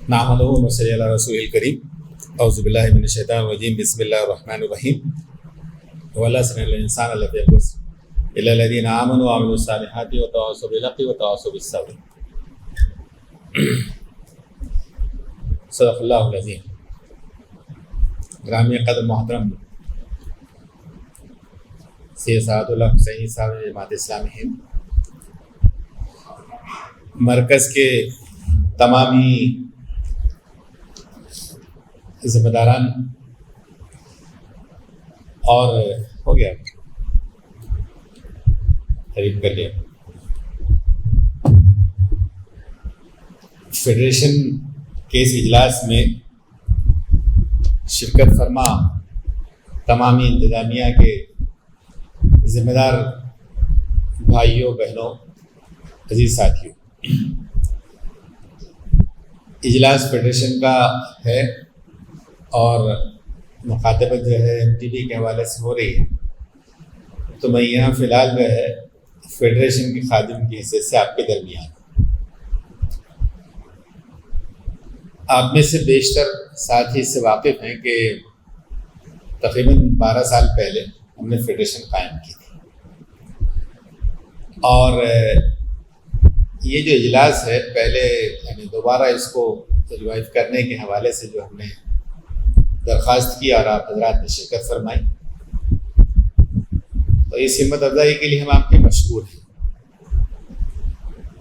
نحمدہ و نصلی علی رسول الکریم اعوذ باللہ من الشیطان الرجیم بسم اللہ الرحمن الرحیم والعصر ان الانسان لفی خسر الا الذین آمنوا وعملوا الصالحات وتواصوا بالحق وتواصوا بالصبر۔ صدق اللہ العظیم۔ گرامی قدر محترم سید سعد اللہ حسینی صاحب جماعت اسلامی ہند مرکز کے تمامی ذمہ داران اور ہو گیا تعریف کر لیا فیڈریشن کے اس اجلاس میں شرکت فرما تمامی انتظامیہ کے ذمہ دار بھائیوں بہنوں عزیز ساتھیوں، اجلاس فیڈریشن کا ہے اور مخاطبت جو ہے ایم ٹی ڈی کے حوالے سے ہو رہی ہے، تو میں یہاں فی الحال جو ہے فیڈریشن کے خادم کی حیثیت سے آپ کے درمیان آپ میں سے بیشتر ساتھی اس سے واقف ہیں کہ تقریباً 12 سال پہلے ہم نے فیڈریشن قائم کی تھی، اور یہ جو اجلاس ہے پہلے یعنی دوبارہ اس کو ریوائیو کرنے کے حوالے سے جو ہم نے درخواست کی اور آپ حضرات نے شرکت فرمائی، تو اس ہمت افزائی کے لیے ہم آپ کے مشکور ہیں،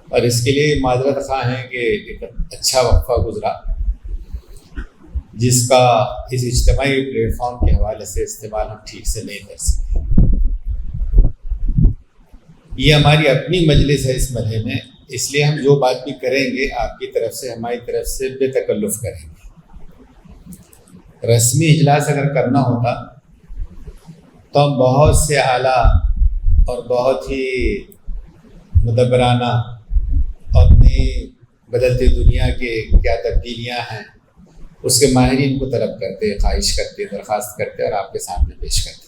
اور اس کے لیے معذرت خواہ ہیں کہ ایک اچھا وقفہ گزرا جس کا اس اجتماعی پلیٹ فارم کے حوالے سے استعمال ہم ٹھیک سے نہیں کر سکے۔ یہ ہماری اپنی مجلس ہے اس مرحلے میں، اس لیے ہم جو بات بھی کریں گے آپ کی طرف سے ہماری طرف سے بے تکلف کریں گے۔ رسمی اجلاس اگر کرنا ہوتا تو ہم بہت سے اعلیٰ اور بہت ہی مدبرانہ اور نئی بدلتی دنیا کے کیا تبدیلیاں ہیں اس کے ماہرین کو طلب کرتے، خواہش کرتے، درخواست کرتے اور آپ کے سامنے پیش کرتے،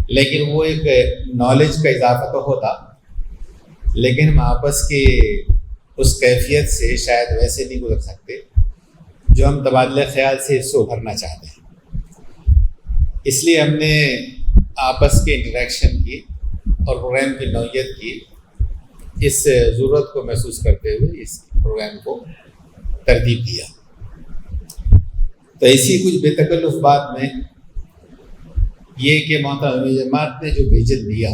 لیکن وہ ایک نالج کا اضافہ تو ہوتا، لیکن ہم آپس کی اس کیفیت سے شاید ویسے نہیں گزر سکتے جو ہم تبادلہ خیال سے اس سے ابھرنا چاہتے ہیں۔ اس لیے ہم نے آپس کے انٹریکشن کی اور پروگرام کی نوعیت کی اس ضرورت کو محسوس کرتے ہوئے اس پروگرام کو ترتیب دیا۔ تو ایسی کچھ بے تکلف بات میں یہ کہ محترم جماعت نے جو بھیجن دیا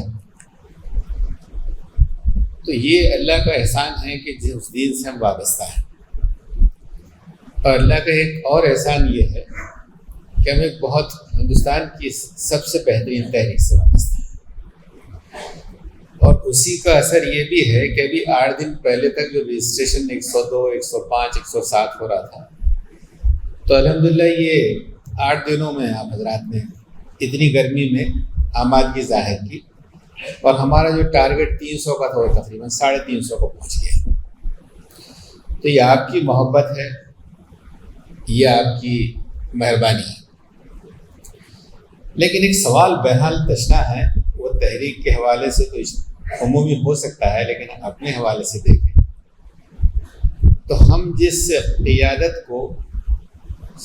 تو یہ اللہ کا احسان ہے کہ جس دین سے ہم وابستہ ہیں، اور اللہ کا ایک اور احسان یہ ہے کہ ہم ایک بہت ہندوستان کی سب سے بہترین تحریک سے وابستہ ہیں، اور اسی کا اثر یہ بھی ہے کہ ابھی 8 دن پہلے تک جو رجسٹریشن 102، 105، 107 ہو رہا تھا، تو الحمدللہ یہ 8 دنوں میں آپ حضرات نے اتنی گرمی میں آمادگی ظاہر کی، اور ہمارا جو ٹارگٹ 300 کا تھا وہ تقریباً 350 کو پہنچ گیا۔ تو یہ آپ کی محبت ہے، یہ آپ کی مہربانی ہے۔ لیکن ایک سوال بہرحال تشنا ہے، وہ تحریک کے حوالے سے تو عمومی ہو سکتا ہے، لیکن اپنے حوالے سے دیکھیں تو ہم جس قیادت کو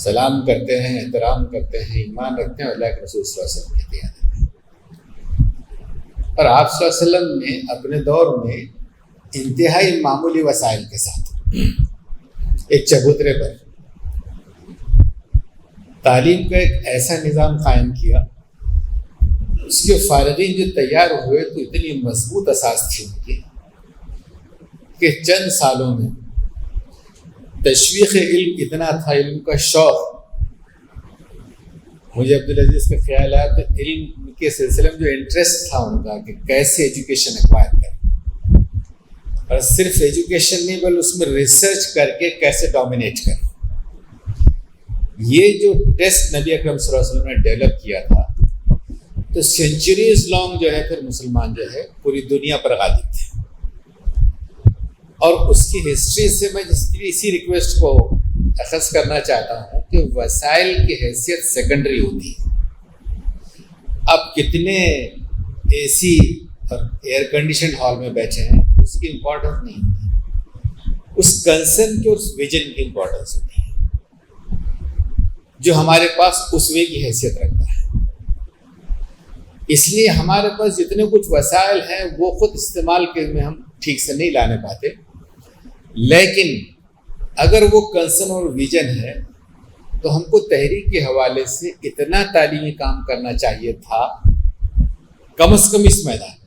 سلام کرتے ہیں، احترام کرتے ہیں، ایمان رکھتے ہیں، اللہ کے رسول صلی اللہ علیہ وسلم کی قیادت ہے، اور آپ صلی اللہ علیہ وسلم نے اپنے دور میں انتہائی معمولی وسائل کے ساتھ ایک چبوترے پر تعلیم کا ایک ایسا نظام قائم کیا، اس کے فارغین جو تیار ہوئے تو اتنی مضبوط اساس تھی ان کی کہ چند سالوں میں تشویق علم اتنا تھا، علم کا شوق۔ مجھے عبدالعزیز کا خیال آیا تو علم کے سلسلے میں جو انٹرسٹ تھا ان کا کہ کیسے ایجوکیشن ایکوائر کریں، اور صرف ایجوکیشن نہیں بلکہ اس میں ریسرچ کر کے کیسے ڈومینیٹ کریں۔ یہ جو ٹیسٹ نبی اکرم صلی اللہ علیہ وسلم نے ڈیولپ کیا تھا تو سینچریز لانگ جو ہے پھر مسلمان جو ہے پوری دنیا پر غالب تھے، اور اس کی ہسٹری سے میں اسی ریکویسٹ کو اخذ کرنا چاہتا ہوں کہ وسائل کی حیثیت سیکنڈری ہوتی ہے۔ اب کتنے اے سی اور ایئر کنڈیشن ہال میں بیٹھے ہیں اس کی امپورٹنس نہیں ہوتی، اس کنسرن کی اور اس ویژن کی امپورٹنس ہوتی ہے جو ہمارے پاس اسوے کی حیثیت رکھتا ہے. اس لیے ہمارے پاس جتنے کچھ وسائل ہیں وہ خود استعمال کے میں ہم ٹھیک سے نہیں لانے پاتے، لیکن اگر وہ کنسرن اور ویژن ہے تو ہم کو تحریک کے حوالے سے اتنا تعلیمی کام کرنا چاہیے تھا کم از کم اس میدان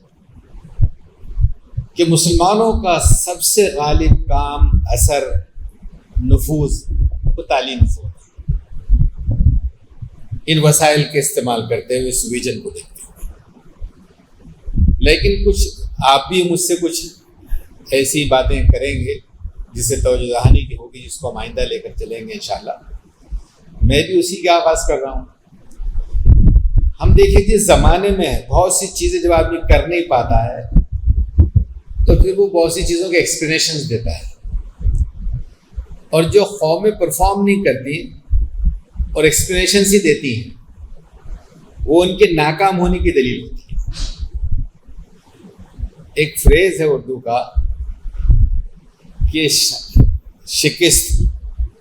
کہ مسلمانوں کا سب سے غالب کام، اثر، نفوذ وہ تعلیم سے ہوتا ہے. ان وسائل کے استعمال کرتے ہوئے اس ویژن کو دیکھتے ہوئے. لیکن کچھ آپ بھی مجھ سے کچھ ایسی باتیں کریں گے جس سے توجہ دہانی کی ہوگی، جس کو ہم آئندہ لے کر چلیں گے انشاءاللہ. میں بھی اسی کا آغاز کر رہا ہوں. ہم دیکھیں جس زمانے میں بہت سی چیزیں جب آدمی کر نہیں پاتا ہے تو پھر وہ بہت سی چیزوں کے ایکسپلینیشنز دیتا ہے، اور جو قومیں پرفارم نہیں کرتی اور ایکسپلینیشنز ہی دیتی ہیں وہ ان کے ناکام ہونے کی دلیل ہوتی ہے. ایک فریز ہے اردو کا کہ شکست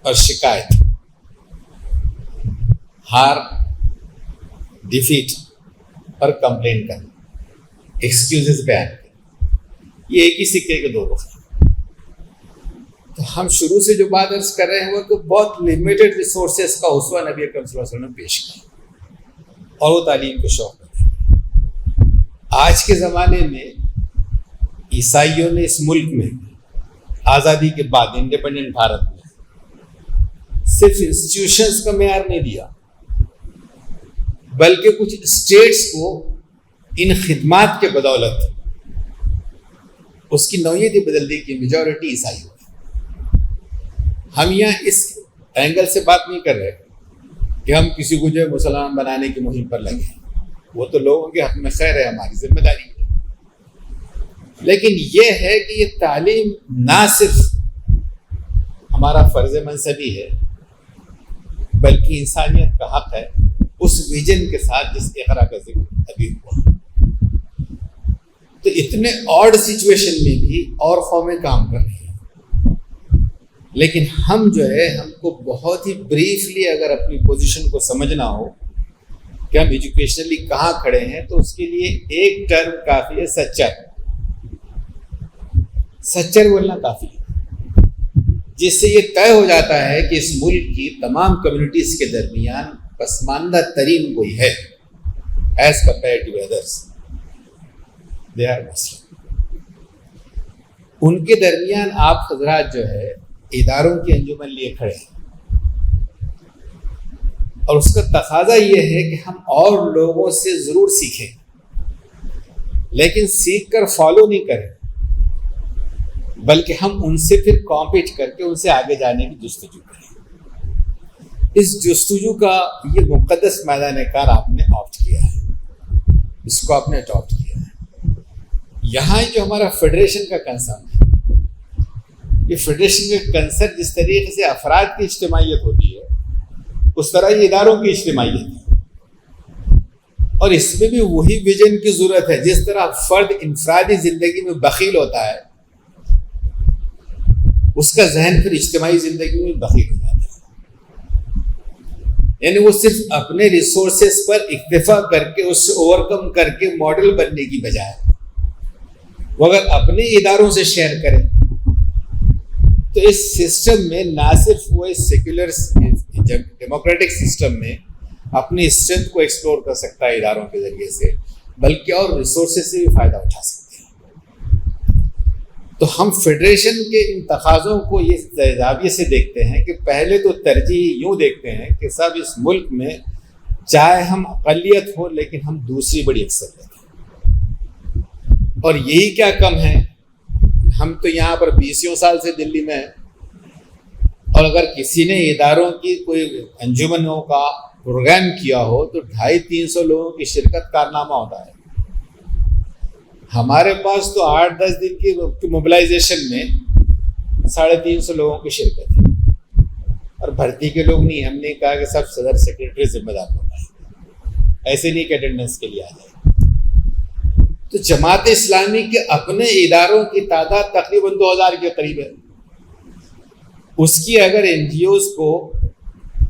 اور شکایت، ہار، ڈیفیٹ اور کمپلین کرنا، ایکسکیوزز بیان کرنا، یہ ایک ہی سکے کے دو رخ ہیں. تو ہم شروع سے جو بات عرض کر رہے ہیں وہ کہ بہت لمیٹڈ ریسورسز کا اسوہ نبی اکرم صلی اللہ علیہ وسلم نے پیش کیا اور وہ تعلیم کے شوق میں. آج کے زمانے میں عیسائیوں نے اس ملک میں آزادی کے بعد انڈیپینڈنٹ بھارت میں صرف انسٹیٹیوشنز کا معیار نہیں دیا، بلکہ کچھ اسٹیٹس کو ان خدمات کے بدولت اس کی نوعیت ہی بدل دی کہ میجورٹی عیسائی ہو. ہم یہاں اس اینگل سے بات نہیں کر رہے کہ ہم کسی کو جو ہے مسلمان بنانے کی مہم پر لگے ہیں، وہ تو لوگوں کے حق میں خیر ہے، ہماری ذمہ داری ہے. لیکن یہ ہے کہ یہ تعلیم نہ صرف ہمارا فرض منصبی ہے بلکہ انسانیت کا حق ہے، اس ویژن کے ساتھ جس اقرا کا ذکر ابھی ہوا. تو اتنے آڈ سچویشن میں بھی اور قومیں کام کر رہی ہیں، لیکن ہم جو ہے ہم کو بہت ہی بریفلی اگر اپنی پوزیشن کو سمجھنا ہو کہ ہم ایجوکیشنلی کہاں کھڑے ہیں تو اس کے لیے ایک ٹرم کافی ہے، سچر. سچر بولنا کافی ہے، جس سے یہ طے ہو جاتا ہے کہ اس ملک کی تمام کمیونٹیز کے درمیان پسماندہ ترین کوئی ہے as compare to others, they are Muslim. ان کے درمیان آپ حضرات جو ہے اداروں کی انجمن لیے کھڑے ہیں، اور اس کا تقاضا یہ ہے کہ ہم اور لوگوں سے ضرور سیکھیں، لیکن سیکھ کر فالو نہیں کریں، بلکہ ہم ان سے پھر کمپیٹ کر کے ان سے آگے جانے کی جستجو کریں. اس جستجو کا یہ مقدس میدان کار آپ نے آپٹ کیا ہے، اس کو آپ نے اڈاپٹ کیا ہے. یہاں جو ہمارا فیڈریشن کا کنسرن ہے، یہ فیڈریشن کا کنسرن جس طریقے سے افراد کی اجتماعیت ہوتی ہے اس طرح یہ اداروں کی اجتماعیت ہے، اور اس میں بھی وہی ویژن کی ضرورت ہے. جس طرح فرد انفرادی زندگی میں بخیل ہوتا ہے، اس کا ذہن پھر اجتماعی زندگی میں بخیل ہو جاتا ہے. یعنی وہ صرف اپنے ریسورسز پر اکتفا کر کے اس سے اوور کم کر کے ماڈل بننے کی بجائے وہ اگر اپنے اداروں سے شیئر کریں تو اس سسٹم میں نہ صرف وہ اس سیکولر ڈیموکریٹک سسٹم میں اپنی اسٹرینتھ کو ایکسپلور کر سکتا ہے اداروں کے ذریعے سے، بلکہ اور ریسورسز سے بھی فائدہ اٹھا سکتا ہے. تو ہم فیڈریشن کے ان تقاضوں کو یہ زاویے سے دیکھتے ہیں کہ پہلے تو ترجیح یوں دیکھتے ہیں کہ سب اس ملک میں چاہے ہم اقلیت ہو لیکن ہم دوسری بڑی اکثریت ہیں، اور یہی کیا کم ہے. ہم تو یہاں پر 20 سال سے دلی میں ہیں، اور اگر کسی نے اداروں کی کوئی انجمنوں کا پروگرام کیا ہو تو 250-300 لوگوں کی شرکت کارنامہ ہوتا ہے. ہمارے پاس تو 8-10 دن کی موبلائزیشن میں 350 لوگوں کی شرکت ہے، اور بھرتی کے لوگ نہیں. ہم نے کہا کہ سب صدر سیکرٹری ذمہ دار ہوتا ہے، ایسے نہیں کہ اٹینڈنس کے لیے آ جائے. تو جماعت اسلامی کے اپنے اداروں کی تعداد تقریباً 2000 کے قریب ہے. اس کی اگر این جی اوز کو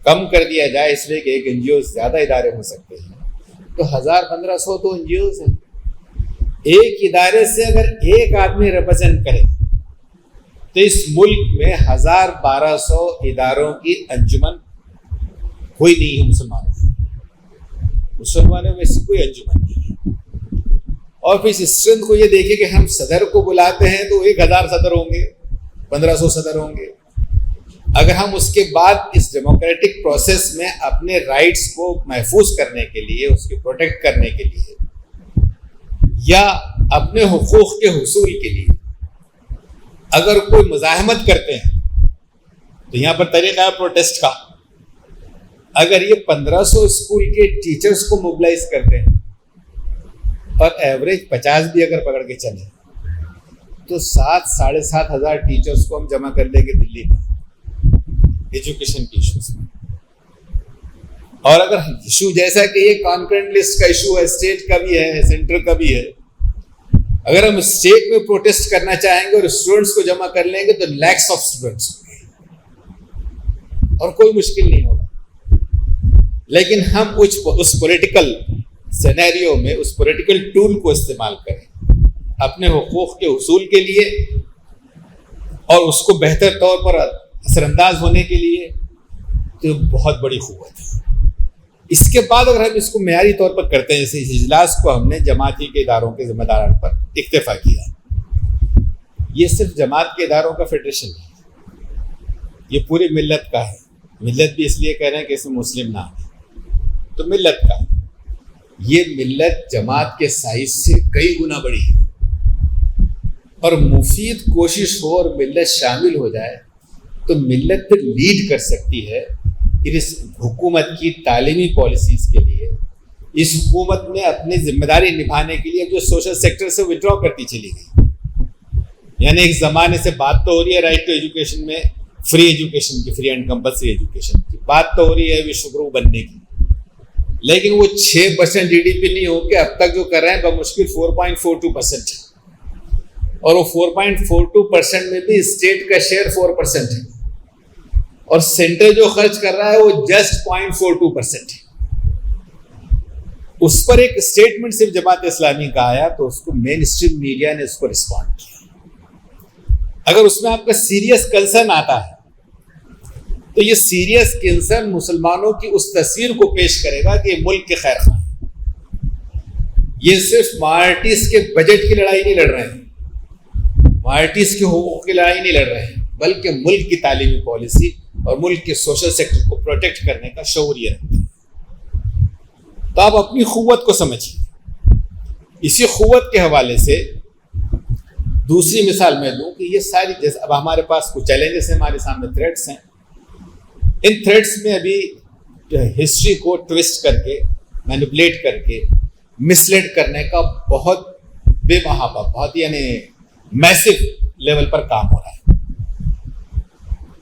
کم کر دیا جائے اس لیے کہ ایک این جی او زیادہ ادارے ہو سکتے ہیں تو 1000-1500 تو این جی اوز ہیں. ایک ادارے سے اگر ایک آدمی ریپرزینٹ کرے تو اس ملک میں 1200 اداروں کی انجمن کوئی نہیں ہے. مسلمانوں میں سے کوئی انجمن نہیں ہے. اور پھر اس اسٹرینتھ کو یہ دیکھیں کہ ہم صدر کو بلاتے ہیں تو 1000 صدر ہوں گے, 1500 صدر ہوں گے. اگر ہم اس کے بعد اس ڈیموکریٹک پروسیس میں اپنے رائٹس کو محفوظ کرنے کے لیے, اس کے پروٹیکٹ کرنے کے لیے یا اپنے حقوق کے حصول کے لیے اگر کوئی مزاحمت کرتے ہیں تو یہاں پر طریقہ ہے پروٹیسٹ کا. اگر یہ 1500 اسکول کے ٹیچرز کو موبلائز کرتے ہیں اور ایوریج 50 بھی اگر پکڑ کے چلیں تو 7-7.5 ہزار ٹیچرز کو ہم جمع کر لیں گے دلی میں ایجوکیشن کے ایشوز میں. اور اگر ایشو جیسا کہ یہ کانکرنٹ لسٹ کا ایشو ہے, اسٹیٹ کا بھی ہے, سینٹر کا بھی ہے, اگر ہم اسٹیٹ میں پروٹیسٹ کرنا چاہیں گے اور اسٹوڈنٹس کو جمع کر لیں گے تو لیکس آف اسٹوڈنٹس اور کوئی مشکل نہیں ہوگا. لیکن ہم اس پولیٹیکل سینیریو میں اس پولیٹیکل ٹول کو استعمال کریں اپنے حقوق کے حصول کے لیے اور اس کو بہتر طور پر اثر انداز ہونے کے لیے, تو بہت بڑی قوت ہے. اس کے بعد اگر ہم اس کو معیاری طور پر کرتے ہیں, جیسے اس اجلاس کو ہم نے جماعتی کے اداروں کے ذمہ داران پر اکتفا کیا, یہ صرف جماعت کے اداروں کا فیڈریشن ہے, یہ پوری ملت کا ہے. ملت بھی اس لیے کہہ رہے ہیں کہ اس میں مسلم نہ ہے, تو ملت کا ہے. یہ ملت جماعت کے سائز سے کئی گنا بڑی ہے اور مفید کوشش ہو اور ملت شامل ہو جائے تو ملت پھر لیڈ کر سکتی ہے اس حکومت کی تعلیمی پالیسیز کے لیے. اس حکومت میں اپنی ذمہ داری نبھانے کے لیے جو سوشل سیکٹر سے ودرا کرتی چلی گئی, یعنی ایک زمانے سے بات تو ہو رہی ہے رائٹ ٹو ایجوکیشن میں فری ایجوکیشن کی, فری اینڈ کمپلسری ایجوکیشن کی بات تو ہو رہی ہے وشو بننے کی, لیکن وہ 6% جی ڈی پی نہیں ہو کے اب تک جو کر رہے ہیں بمشکل 4.42% ہے, اور وہ 4.42% میں بھی اسٹیٹ کا شیئر 4% ہے اور سینٹر جو خرچ کر رہا ہے وہ جسٹ 0.42% ہے. اس پر ایک اسٹیٹمنٹ صرف جماعت اسلامی کا آیا تو اس کو مین اسٹریم میڈیا نے اس کو رسپونڈ کیا. اگر اس میں آپ کا سیریس کنسرن آتا ہے تو یہ سیریس کنسرن مسلمانوں کی اس تصویر کو پیش کرے گا کہ یہ ملک کے خیر خواہ, یہ صرف مائنورٹیز کے بجٹ کی لڑائی نہیں لڑ رہے ہیں, مائنورٹیز کے حقوق کی لڑائی نہیں لڑ رہے ہیں, بلکہ ملک کی تعلیمی پالیسی اور ملک کے سوشل سیکٹر کو پروٹیکٹ کرنے کا شعور یہ رکھتے ہیں. تو آپ اپنی قوت کو سمجھیے. اسی قوت کے حوالے سے دوسری مثال میں دوں کہ یہ ساری جیسے اب ہمارے پاس کچھ چیلنجز ہیں, ہمارے سامنے تھریٹس ہیں. ان تھریٹس میں ابھی ہسٹری کو ٹویسٹ کر کے, مینیپولیٹ کر کے, مسلیڈ کرنے کا بہت بے محابہ, بہت یعنی میسو لیول پر کام ہو رہا ہے.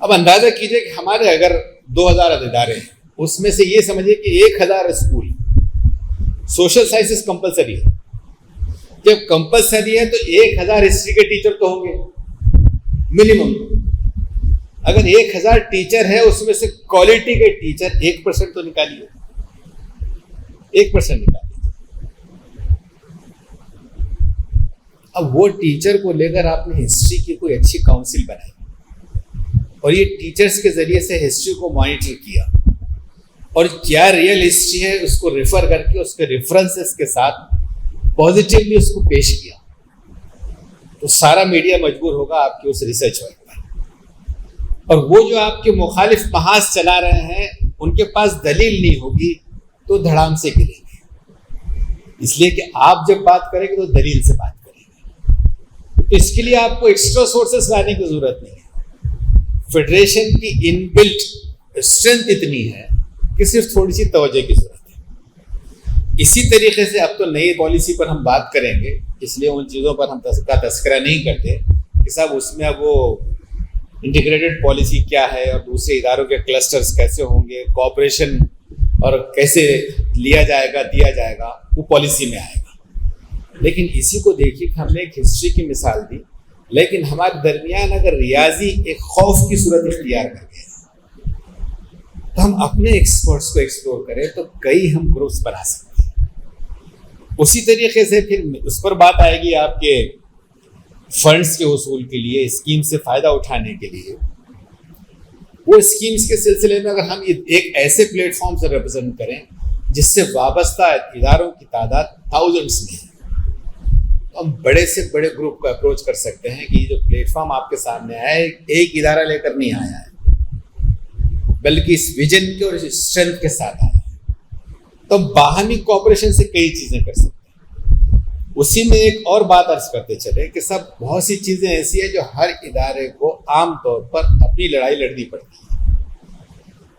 اب اندازہ کیجئے کہ ہمارے اگر 2000 ادارے ہیں, اس میں سے یہ سمجھیے کہ 1000 اسکول سوشل سائنسز کمپلسری ہے. جب کمپلسری ہے تو 1000 ہسٹری کے ٹیچر تو ہوں گے منیمم. اگر 1000 ٹیچر ہے اس میں سے کوالٹی کے ٹیچر 1% تو نکالیے, 1% نکالیے. اب وہ ٹیچر کو لے کر آپ نے ہسٹری کی کوئی اچھی کاؤنسل بنائی اور یہ ٹیچرز کے ذریعے سے ہسٹری کو مانیٹر کیا اور کیا ریئل ہسٹری ہے اس کو ریفر کر کے اس کے ریفرنسز کے ساتھ پازیٹیولی اس کو پیش کیا, تو سارا میڈیا مجبور ہوگا آپ کی اس ریسرچ پر. اور وہ جو آپ کے مخالف محاذ چلا رہے ہیں ان کے پاس دلیل نہیں ہوگی تو دھڑام سے گریں گے, اس لیے کہ آپ جب بات کریں گے تو دلیل سے بات کریں گے. تو اس کے لیے آپ کو ایکسٹرا سورسز لانے کی ضرورت نہیں ہے. فیڈریشن کی ان بلٹ اسٹرینتھ اتنی ہے کہ صرف تھوڑی سی توجہ کی ضرورت ہے. اسی طریقے سے اب تو نئی پالیسی پر ہم بات کریں گے, اس لیے ان چیزوں پر ہم تذکرہ نہیں کرتے کہ صاحب اس میں اب وہ انٹیگریٹڈ پالیسی کیا ہے اور دوسرے اداروں کے کلسٹرز کیسے ہوں گے, کوآپریشن اور کیسے لیا جائے گا, دیا جائے گا, وہ پالیسی میں آئے گا. لیکن اسی کو دیکھیے کہ ہم نے ایک ہسٹری کی مثال دی لیکن ہمارے درمیان اگر ریاضی ایک خوف کی صورت اختیار کر گئے تو ہم اپنے ایکسپرٹس کو ایکسپلور کریں تو کئی ہم گروپس بنا سکتے ہیں. اسی طریقے سے پھر اس پر بات آئے گی آپ کے فنڈس کے حصول کے لیے، اسکیم سے فائدہ اٹھانے کے لیے. وہ اسکیمز کے سلسلے میں اگر ہم ایک ایسے پلیٹ فارم سے ریپرزینٹ کریں جس سے وابستہ اداروں کی تعداد تھاؤزنڈس میں ہے، تو ہم بڑے سے بڑے گروپ کو اپروچ کر سکتے ہیں کہ یہ جو پلیٹ فارم آپ کے سامنے آیا ہے ایک ادارہ لے کر نہیں آیا ہے، بلکہ اس ویژن کے اور اسٹرینتھ کے ساتھ آیا ہے. تو باہمی کوآپریشن سے کئی چیزیں کر سکتے ہیں. اسی میں ایک اور بات عرض کرتے چلے کہ سب بہت سی چیزیں ایسی ہیں جو ہر ادارے کو عام طور پر اپنی لڑائی لڑنی پڑتی ہے،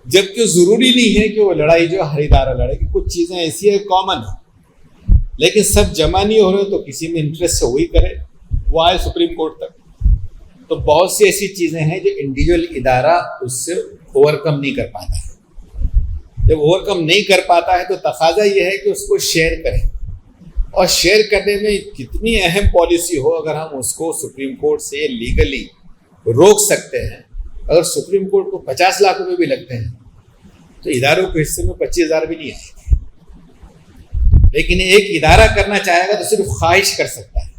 جبکہ ضروری نہیں ہے کہ وہ لڑائی جو ہر ادارہ لڑے کہ کچھ چیزیں ایسی ہیں کامن ہیں، لیکن سب جمع نہیں ہو رہے تو کسی میں انٹرسٹ سے وہی کرے، وہ آئے سپریم کورٹ تک. تو بہت سی ایسی چیزیں ہیں جو انڈیویجول ادارہ اس سے اوور کم نہیں کر پاتا ہے. جب اوور کم نہیں کر پاتا ہے تو تقاضا یہ ہے کہ اس کو شیئر کریں، اور شیئر کرنے میں کتنی اہم پالیسی ہو اگر ہم اس کو سپریم کورٹ سے لیگلی روک سکتے ہیں. اگر سپریم کورٹ کو 50 لاکھ روپے بھی لگتے ہیں تو اداروں کے حصے میں 25,000 بھی نہیں آئے گی. لیکن ایک ادارہ کرنا چاہے گا تو صرف خواہش کر سکتا ہے.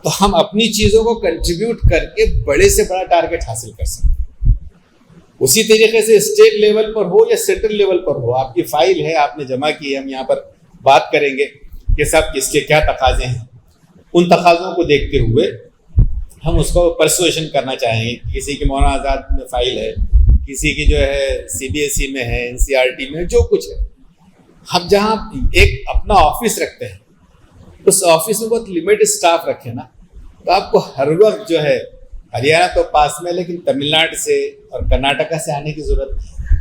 تو ہم اپنی چیزوں کو کنٹریبیوٹ کر کے بڑے سے بڑا ٹارگیٹ حاصل کر سکتے ہیں. اسی طریقے سے اسٹیٹ لیول پر ہو یا سینٹرل لیول پر ہو، آپ کی فائل ہے، آپ نے جمع کی ہے، ہم یہاں پر بات کریں گے کہ سب کس کے کیا تقاضے ہیں. ان تقاضوں کو دیکھتے ہوئے ہم اس کو پرسویشن کرنا چاہیں گے. کسی کی مولانا آزاد میں فائل ہے، کسی کی جو ہے CBSE میں ہے، NCERT میں، جو کچھ ہے. ہم جہاں ایک اپنا آفس رکھتے ہیں اس آفس میں بہت لمیٹڈ اسٹاف رکھے نا، تو آپ کو ہر وقت جو ہے ہریانہ تو پاس میں لیکن تمل ناڈو سے اور کرناٹکا سے آنے کی ضرورت نہیں.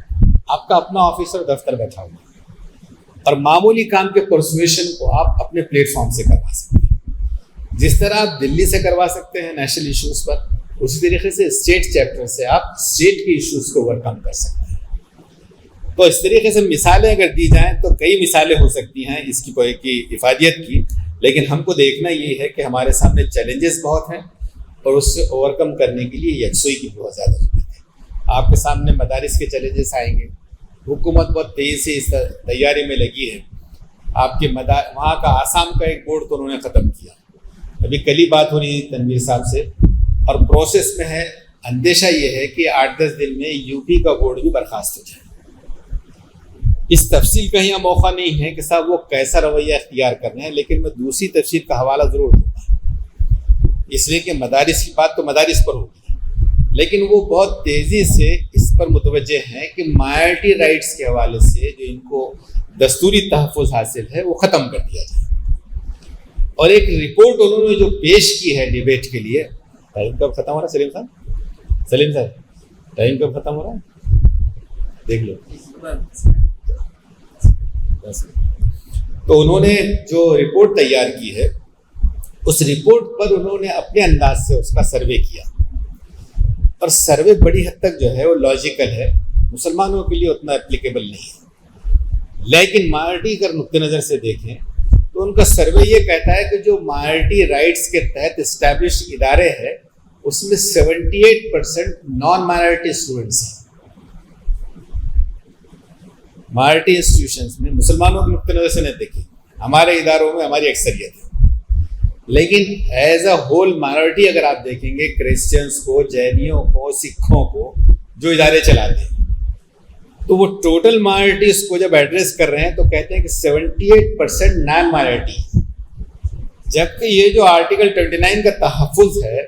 آپ کا اپنا آفس اور دفتر بیٹھا ہوا ہے، اور معمولی کام کے پرسویشن کو آپ اپنے پلیٹ فارم سے کروا سکتے ہیں. جس طرح آپ دلی سے کروا سکتے ہیں نیشنل ایشوز پر، اسی طریقے سے اسٹیٹ چیپٹر سے آپ اسٹیٹ کے ایشوز کو اوور کم کر سکتے ہیں. تو اس طریقے سے مثالیں اگر دی جائیں تو کئی مثالیں ہو سکتی ہیں اس کی افادیت کی، لیکن ہم کو دیکھنا یہ ہے کہ ہمارے سامنے چیلنجز بہت ہیں اور اس سے اوور کم کرنے کے لیے یکسوئی کی بہت زیادہ ضرورت ہے. آپ کے سامنے مدارس کے چیلنجز آئیں گے. حکومت بہت تیزی سے اس تیاری میں لگی ہے. آپ کے وہاں کا آسام کا ایک بورڈ تو انہوں نے ختم کیا. ابھی کل ہی بات ہو رہی تھی تنویر صاحب سے، اور پروسیس میں ہے. اندیشہ یہ ہے کہ 8-10 دن میں UP کا بورڈ بھی برخاست ہو جائے. اس تفصیل کا یہاں موقع نہیں ہے کہ صاحب وہ کیسا رویہ اختیار کر رہے ہیں، لیکن میں دوسری تفصیل کا حوالہ ضرور دوں گا، اس لیے کہ مدارس کی بات تو مدارس پر ہوگی، لیکن وہ بہت تیزی سے اس پر متوجہ ہیں کہ مائنورٹی رائٹس کے حوالے سے جو ان کو دستوری تحفظ حاصل ہے وہ ختم کر دیا جائے. اور ایک رپورٹ انہوں نے جو پیش کی ہے ڈیبیٹ کے لیے. ٹائم کب ختم ہو رہا ہے سلیم صاحب ٹائم کب ختم ہو رہا ہے دیکھ لو. تو انہوں نے جو رپورٹ تیار کی ہے اس رپورٹ پر انہوں نے اپنے انداز سے اس کا سروے کیا، اور سروے بڑی حد تک جو ہے وہ لاجیکل ہے، مسلمانوں کے لیے اتنا اپلیکیبل نہیں ہے. لیکن مائنورٹی اگر نقطۂ نظر سے دیکھیں تو ان کا سروے یہ کہتا ہے کہ جو مائنورٹی رائٹس کے تحت اسٹیبلش ادارے ہیں اس میں 78% نان مائنورٹی اسٹوڈنٹس ہیں. مائنورٹی انسٹیٹیوشنس میں مسلمانوں کے نقطۂ نظر سے نہیں دیکھیں، ہمارے اداروں میں ہماری اکثریت ہے، لیکن ایز اے ہول مائنورٹی اگر آپ دیکھیں گے کرسچنس کو، جینیوں کو، سکھوں کو جو ادارے چلاتے ہیں، تو وہ ٹوٹل مائنورٹیز کو جب ایڈریس کر رہے ہیں تو کہتے ہیں کہ 78% نان مائنورٹی. جبکہ یہ جو آرٹیکل 29 کا تحفظ ہے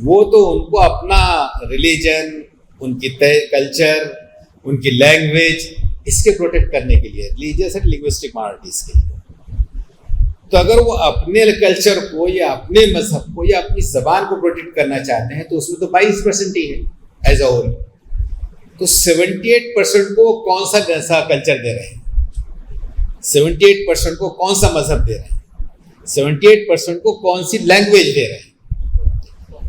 وہ تو ان کو اپنا ریلیجن، ان کی کلچر، ان کی لینگویج، اس کے پروٹیکٹ کرنے کے لیے، ریلیجیس اینڈ لنگوسٹک مائنورٹیز کے لیے. تو اگر وہ اپنے کلچر کو یا اپنے مذہب کو یا اپنی زبان کو پروٹیکٹ کرنا چاہتے ہیں تو اس میں تو 22% ہی ہے ایز اے ہول. تو 78% کو کون سا کلچر دے رہے ہیں، 78% کو کون سا مذہب دے رہے ہیں، 78% کو کون سی لینگویج دے رہے ہیں.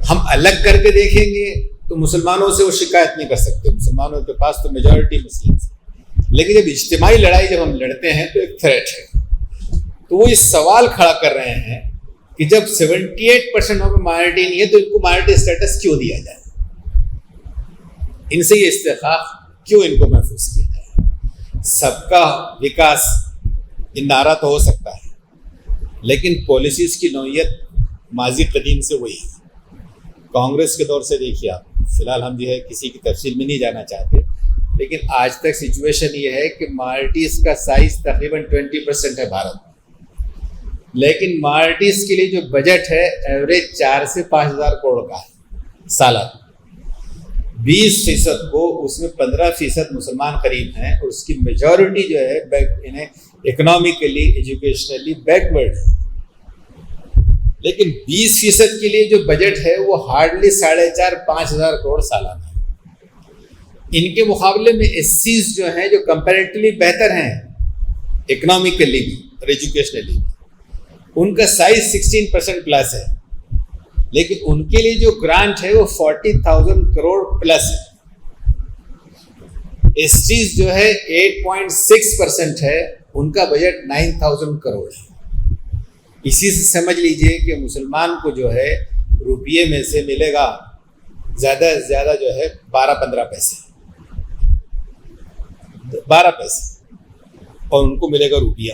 ہم الگ کر کے دیکھیں گے تو مسلمانوں سے وہ شکایت نہیں کر سکتے، مسلمانوں کے پاس تو میجورٹی مسلم ہے. لیکن جب اجتماعی لڑائی جب ہم لڑتے ہیں تو ایک تھریٹ ہے. تو وہ یہ سوال کھڑا کر رہے ہیں کہ جب 78% وہاں پہ مائنورٹی نہیں ہے تو ان کو مائنورٹی اسٹیٹس کیوں دیا جائے، ان سے یہ استحقاق کیوں ان کو محفوظ کیا جائے. سب کا وکاس یہ نعرہ تو ہو سکتا ہے، لیکن پالیسیز کی نوعیت ماضی قدیم سے وہی ہے. کانگریس کے دور سے دیکھیے آپ، فی الحال ہم جو ہے کسی کی تفصیل میں نہیں جانا چاہتے، لیکن آج تک سچویشن یہ ہے کہ مائنورٹیز کا سائز تقریباً 20% ہے بھارت میں، لیکن مائنورٹیز کے لیے جو بجٹ ہے ایوریج 4 سے 5 ہزار کروڑ کا ہے سالانہ. 20% کو اس میں 15% مسلمان قریب ہیں، اور اس کی میجورٹی جو ہے انہیں اکنامکلی ایجوکیشنلی بیکورڈ ہے. لیکن 20% کے لیے جو بجٹ ہے وہ ہارڈلی 4.5-5 ہزار کروڑ سالانہ ہے. ان کے مقابلے میں ایس سیز جو ہیں جو کمپیریٹیولی بہتر ہیں اکنامکلی بھی اور ایجوکیشنلی بھی، ان کا سائز 16% پلس ہے، لیکن ان کے لیے جو گرانٹ ہے وہ 40,000 کروڑ پلس ہے. ایس ٹیز جو ہے 8.6% ہے، ان کا بجٹ 9,000 کروڑ ہے. اسی سے سمجھ لیجئے کہ مسلمان کو جو ہے روپیے میں سے ملے گا زیادہ سے زیادہ جو ہے 12-15 پیسے، 12 پیسے، اور ان کو ملے گا روپیہ.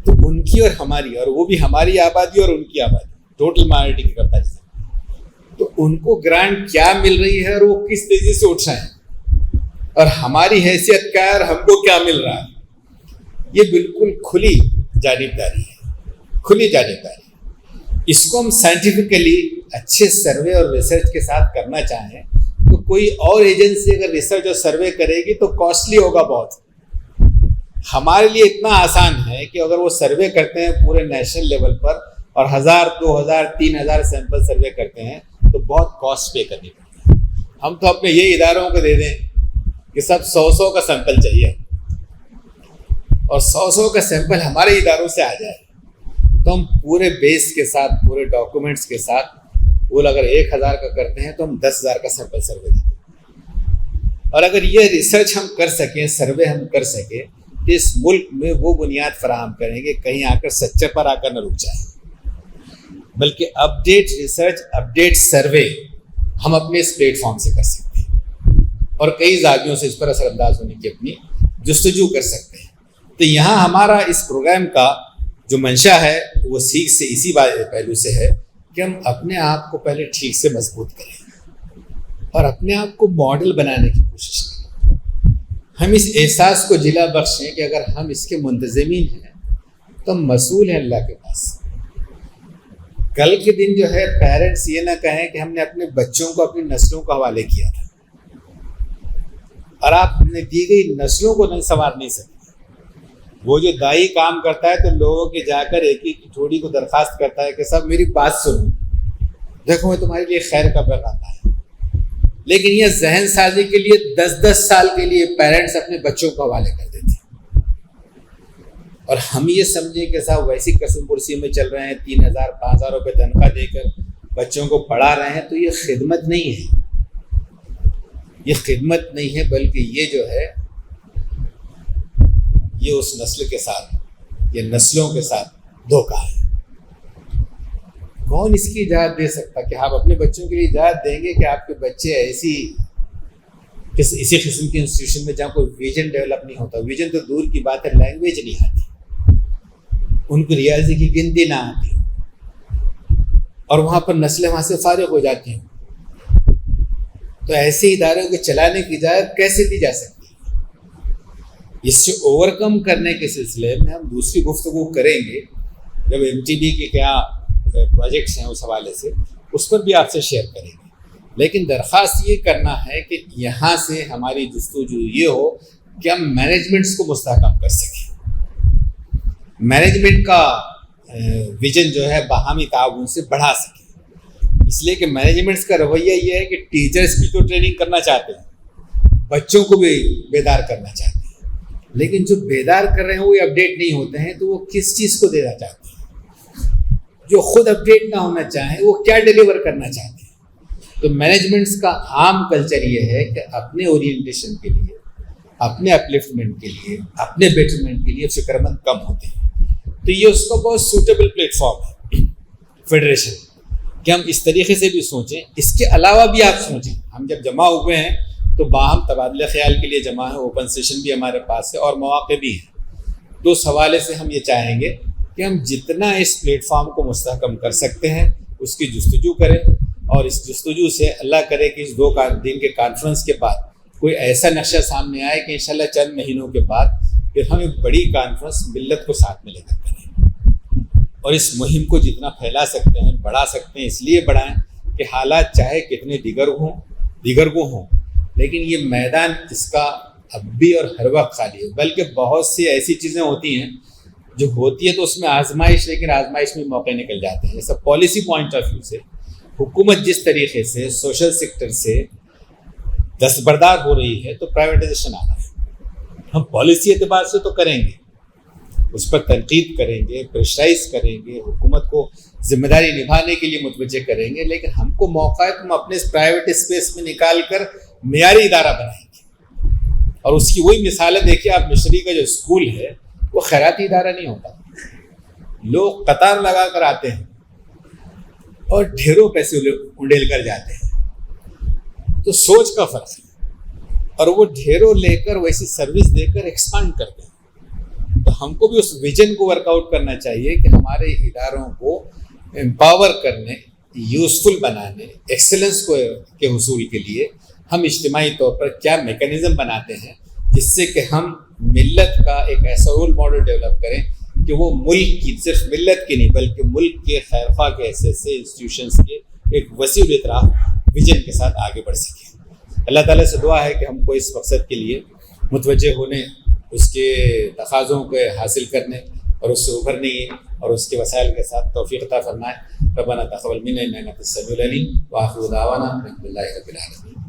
تو ان کی اور ہماری، اور وہ بھی ہماری آبادی اور ان کی آبادی ٹوٹل مائنورٹی کی کمپیریزن، تو ان کو گرانٹ کیا مل رہی ہے اور وہ کس تیزی سے اٹھ رہے ہیں، اور ہماری حیثیت کیا ہے اور ہم کو کیا مل رہا ہے. یہ بالکل کھلی جانبداری ہے، کھلی جانبداری. اس کو ہم سائنٹیفکلی اچھے سروے اور ریسرچ کے ساتھ کرنا چاہیں تو کوئی اور ایجنسی اگر ریسرچ اور سروے کرے گی تو کاسٹلی ہوگا بہت. ہمارے لیے اتنا آسان ہے کہ اگر وہ سروے کرتے ہیں پورے نیشنل لیول پر اور 1000, 2000, 3000 سیمپل سروے کرتے ہیں تو بہت کاسٹ پے کرنی پڑتی ہے. ہم تو اپنے یہ اداروں کو دے دیں کہ سب 100 کا سیمپل چاہیے اور 100 کا سیمپل ہمارے اداروں سے آ جائے تو ہم پورے بیس کے ساتھ، پورے ڈاکومنٹس کے ساتھ، وہ اگر 1000 کا کرتے ہیں تو ہم 10,000 کا سیمپل سروے دیتے ہیں. اور اگر یہ ریسرچ ہم کر سکیں، سروے ہم کر سکیں تو اس ملک میں وہ بنیاد فراہم کریں گے کہیں آ کر سچے پر آ کر نہ رک جائیں، بلکہ اپڈیٹ ریسرچ، اپڈیٹ سروے ہم اپنے اس پلیٹ فارم سے کر سکتے ہیں اور کئی زاویوں سے اس پر اثر انداز ہونے کی اپنی جستجو کر سکتے ہیں. تو یہاں ہمارا اس پروگرام کا جو منشا ہے وہ سیکھ سے اسی پہلو سے ہے کہ ہم اپنے آپ کو پہلے ٹھیک سے مضبوط کریں اور اپنے آپ کو ماڈل بنانے کی کوشش کریں. ہم اس احساس کو جلا بخشیں کہ اگر ہم اس کے منتظمین ہیں تو ہم مسئول ہیں اللہ کے پاس. کل کے دن جو ہے پیرنٹس یہ نہ کہیں کہ ہم نے اپنے بچوں کو اپنی نسلوں کا حوالے کیا تھا اور آپ نے دی گئی نسلوں کو نہیں سنوار نہیں سکتے. وہ جو دائی کام کرتا ہے تو لوگوں کے جا کر ایک ایک ٹھوڑی کو درخواست کرتا ہے کہ صاحب میری بات سنو، دیکھو میں تمہارے لیے خیر کا پیغام ہے. لیکن یہ ذہن سازی کے لیے 10-10 سال کے لیے پیرنٹس اپنے بچوں کو حوالے کر دیتے ہیں اور ہم یہ سمجھیں کہ صاحب ویسی قسم کرسی میں چل رہے ہیں، 3,000-5,000 روپے تنخواہ دے کر بچوں کو پڑھا رہے ہیں. تو یہ خدمت نہیں ہے، یہ خدمت نہیں ہے، بلکہ یہ جو ہے یہ اس نسل کے ساتھ، یہ نسلوں کے ساتھ دھوکہ ہے. کون اس کی اجازت دے سکتا کہ آپ اپنے بچوں کے لیے اجازت دیں گے کہ آپ کے بچے اسی قسم کی انسٹیٹیوشن میں جہاں کوئی ویژن ڈیولپ نہیں ہوتا. ویژن تو دور کی بات ہے، لینگویج نہیں آتی، ان کو ریاضی کی گنتی نہ آتی اور وہاں پر نسلیں وہاں سے فارغ ہو جاتی ہیں. تو ایسے اداروں کو چلانے کی اجازت کیسے دی جا سکتی؟ اس سے اوور کم کرنے کے سلسلے میں ہم دوسری گفتگو کریں گے جب MTB کے کیا پروجیکٹس ہیں اس حوالے سے، اس پر بھی آپ سے شیئر کریں گے. لیکن درخواست یہ کرنا ہے کہ یہاں سے ہماری جستجو یہ ہو کہ ہم مینجمنٹس کو مستحکم کر سکیں، مینجمنٹ کا ویژن جو ہے باہمی تعاون سے بڑھا سکیں. اس لیے کہ مینجمنٹس کا رویہ یہ ہے کہ ٹیچرس کی تو ٹریننگ کرنا چاہتے ہیں، بچوں کو بھی بیدار کرنا چاہتے ہیں، لیکن جو بیدار کر رہے ہیں وہ اپڈیٹ نہیں ہوتے ہیں تو وہ کس چیز کو دینا چاہتے ہیں؟ جو خود اپڈیٹ نہ ہونا چاہیں وہ کیا ڈیلیور کرنا چاہتے ہیں؟ تو مینجمنٹس کا عام کلچر یہ ہے کہ اپنے اورینٹیشن کے لیے، اپنے اپلفٹمنٹ کے لیے، اپنے بیٹرمنٹ کے لیے فکر مند کم ہوتے ہیں. تو یہ اس کا بہت سوٹیبل پلیٹ فارم ہے فیڈریشن، کہ ہم اس طریقے سے بھی سوچیں. اس کے علاوہ بھی آپ سوچیں. ہم جب جمع ہوئے ہیں تو باہم تبادلہ خیال کے لیے جمع ہے، اوپن سیشن بھی ہمارے پاس ہے اور مواقع بھی ہیں. تو اس حوالے سے ہم یہ چاہیں گے کہ ہم جتنا اس پلیٹ فارم کو مستحکم کر سکتے ہیں اس کی جستجو کریں، اور اس جستجو سے اللہ کرے کہ اس 2 دن کے کانفرنس کے بعد کوئی ایسا نقشہ سامنے آئے کہ انشاءاللہ چند مہینوں کے بعد پھر ہم ایک بڑی کانفرنس ملت کو ساتھ میں لے کر کریں، اور اس مہم کو جتنا پھیلا سکتے ہیں بڑھا سکتے ہیں. اس لیے بڑھائیں کہ حالات چاہے کتنے دیگر کو ہوں، لیکن یہ میدان اس کا اب بھی اور ہر وقت خالی ہے. بلکہ بہت سی ایسی چیزیں ہوتی ہیں جو ہوتی ہے تو اس میں آزمائش، لیکن آزمائش میں موقع نکل جاتے ہیں. جیسا پالیسی پوائنٹ آف ویو سے حکومت جس طریقے سے سوشل سیکٹر سے دستبردار ہو رہی ہے تو پرائیویٹائزیشن آ رہا ہے. ہم پالیسی اعتبار سے تو کریں گے، اس پر تنقید کریں گے، پریشرائز کریں گے، حکومت کو ذمہ داری نبھانے کے لیے متوجہ کریں گے، لیکن ہم کو موقع ہے تو ہم اپنے پرائیویٹ اسپیس میں نکال کر معیاری ادارہ بنائیں گے. اور اس کی وہی مثالیں دیکھیے آپ. مشری کا جو اسکول ہے وہ خیراتی ادارہ نہیں ہوتا. لوگ قطار لگا کر آتے ہیں اور ڈھیروں پیسے انڈیل کر جاتے ہیں. تو سوچ کا فرق ہے، اور وہ ڈھیروں لے کر ویسی سروس دے کر ایکسپانڈ کرتے ہیں. تو ہم کو بھی اس ویژن کو ورک آؤٹ کرنا چاہیے کہ ہمارے اداروں کو امپاور کرنے، یوزفل بنانے، ایکسلنس کے حصول کے لیے ہم اجتماعی طور پر کیا میکانزم بناتے ہیں جس سے کہ ہم ملت کا ایک ایسا رول ماڈل ڈیولپ کریں کہ وہ ملک کی، صرف ملت کی نہیں بلکہ ملک کے خیرخواہ کے ایسے انسٹیٹیوشنس کے ایک وسیع الاطراف ویژن کے ساتھ آگے بڑھ سکیں. اللہ تعالیٰ سے دعا ہے کہ ہم کو اس مقصد کے لیے متوجہ ہونے، اس کے تقاضوں کو حاصل کرنے اور اس سے ابھرنے اور اس کے وسائل کے ساتھ توفیق عطا فرمائے. ربنا تقبل منا انک انت السمیع العلیم، وآخر دعوانا الحمد للہ رب العالمین.